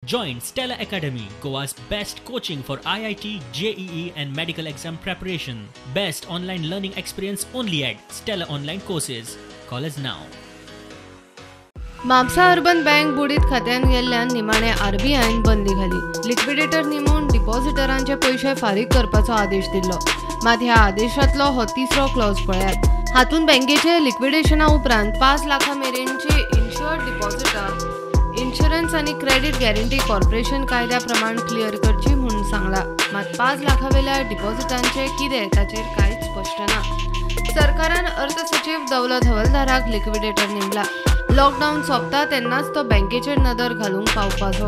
Join Stella Academy, Goa's best coaching for IIT, JEE and medical exam preparation. Best online learning experience only at Stella Online Courses. Call us now. Mapusa urban bank बुडीत खात्यान गेल्ल्यान निमाणे आरबीआयन बंदी घाली. Liquidator नेमून डिपॉझिटरांचे पैसे फारीक करपाचो आदेश दिल्लो. मात ह्या आदेशातलो हो तिसरो क्लॉज पळयात. हातून बँकेचे लिक्विडेशना उपरांत 5 लाखां मेरेनची इन्शुअर्ड डिपॉझिटां इन्शुरन्स आणि क्रेडिट गॅरंटी कॉर्पोरेशन कायद्या प्रमाण क्लियर करची म्हणून सांगला. मात 5 लाखांवेल्या डिपॉझिटांचे कितें ताचेर कांयच स्पष्ट ना. सरकारान अर्थ सचिव दौलत हवलदाराक लिक्विडेटर नेमला. लॉकडाऊन सोंपता तेन्नाच तो बँकेचेर नदर घालूंक पावपाचो.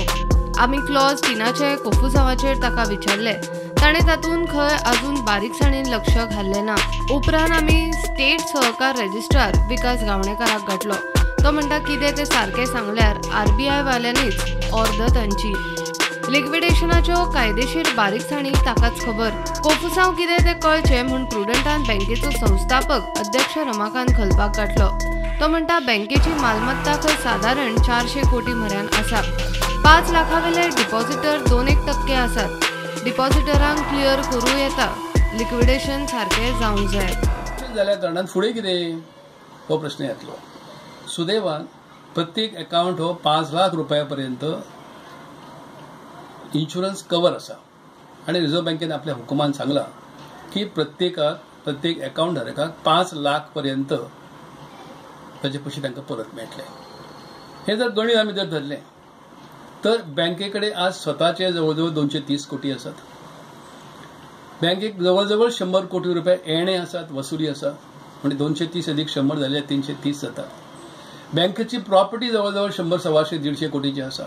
आमी क्लॉज 3चे कोफुसांवाचेर ताका विचारले. ताणें तातूंत खंय अजून बारीकसाणीन लक्ष घाल्लें ना. उपरांत आमी स्टेट सहकार रजिस्ट्रार विकास गावणेकाराक गाठलो. तो म्हणटा कितें तें सारकें सांगल्यार आरबीआय वाल्यांनीच अर्द तांची. लिक्विडेशनाच्यो कायदेशीर बारीकसाणी ताकाच खबर. कोफुसांव कितें तें कळचें म्हूण प्रुडंटान बँकेचो संस्थापक अध्यक्ष रमाकांत खलपाक गाठलो. तो म्हणटा बँकेची मालमत्ता खंय सादारण 400 कोटी म्हऱ्यान आसा. 5 लाखांवेले डिपॉझिटर 2% आसात. डिपॉझिटरांक क्लियर करूं येता. लिक्विडेशन सारकें जावंक जाय जाल्या कारणान फुडें कितें हो प्रश्न येतलो. सुदैवान प्रत्येक अकाउंट हो 5 लाख रुपयापर्यंत इन्शुरन्स कवर आसा आणि रिझर्व्ह बँकेन आपल्या हुकुमान सांगला की प्रत्येक अकाउंट धारकाक 5 लाख पर्यंत ताचे पयशे तांकां परत मेळटले. हे जर गणीत आमी जर धरलें तर बँकेकडे आज स्वताचे जवळजवळ 230 कोटी आसात. बँकेक जवळजवळ 100 कोटी रुपये येणे आसात, वसुली आसा. म्हणजे 230 अधिक 100 जाल्यार 330 जाता. बँकेची प्रॉपर्टी जवळजवळ 100, 125, 150 कोटीची आसा.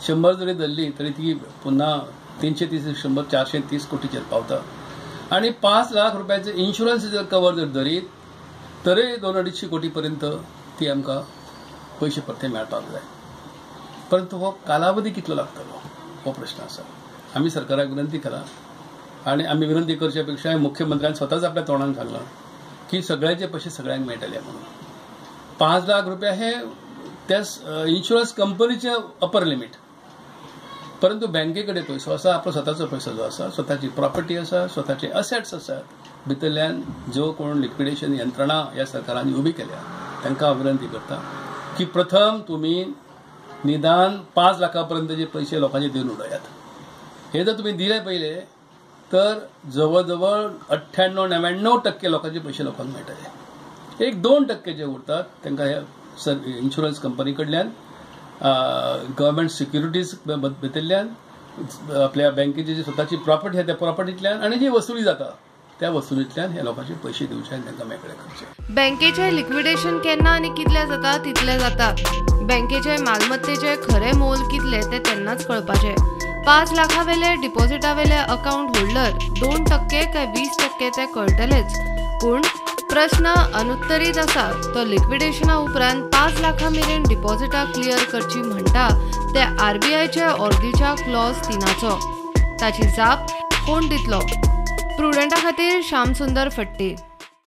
100 जरी धरली तरी ती पुन्हा 330, 100, 430 कोटीचेर पावता. आणि 5 लाख रुपयाचे इन्शुरन्स जर कवर जर धरीत तरी 2-250 कोटी पर्यंत ती आमकां पयशे परते मेळपाक जाय. परंतु हो कालावधी कितलो लागतलो हो प्रश्न आसा. आमी सरकाराक विनंती केला आणि आमी विनंती करचे पेक्षा मुख्यमंत्र्यान स्वताच आपल्या तोंडान सांगला की सगळ्याचे पयशे सगळ्यांक मेळटले म्हणून. 5 लाख रुपया हे त्या इन्शुरन्स कंपनीचे अपर लिमिट. परंतु बँकेकडे पैसो आसा, आपलो स्वताचो पैसो जो आसा, स्वताची प्रॉपर्टी आसा, स्वताचे असेट्स आसात. भितरल्यान जो कोण लिक्विडेशन यंत्रणा ह्या सरकारान उबी केल्या तांकां विनंती करता की प्रथम तुमी निदान 5 लाखांपर्यंतचे पैसे लोकांचे दिवन उडयात. हे जर तुम्ही दिले पहिले तर जवळजवळ 98-99% लोकांचे पैसे लोकांक मेळटले. 1-2% जे उरतात तांकां ह्या इन्शुरन्स कंपनी कडल्यान गव्हर्नमेंट सिक्युरिटीज भितरल्यान आपल्या बँकेची जी स्वताची प्रॉपर्टी आसा त्या प्रॉपर्टींतल्यान आणि जी वसुली जाता त्या वसुलींतल्यान हे लोकांचे पयशे दिवचे आनी तांकां मेकळे करचे. बँकेचे लिक्विडेशन केन्ना आनी कितले जाता तितले जाता. बँकेचे मालमत्तेचे खरे मोल कितले ते तेन्नाच कळपाचे. 5 लाखांवेले डिपॉझिटावेले अकाउंट होल्डर 2% काय 20% ते कळटलेच. पूण प्रश्न अनुत्तरीत आसा तो लिक्विडेशना उपरांत 5 लाखां मेरेन डिपॉझिटां क्लियर करची म्हणटा ते आरबीआयचे अर्दीच्या क्लॉज 3चो. ताची जाप कोण दितलो? प्रुडंटा खातीर श्यामसुंदर फट्टे.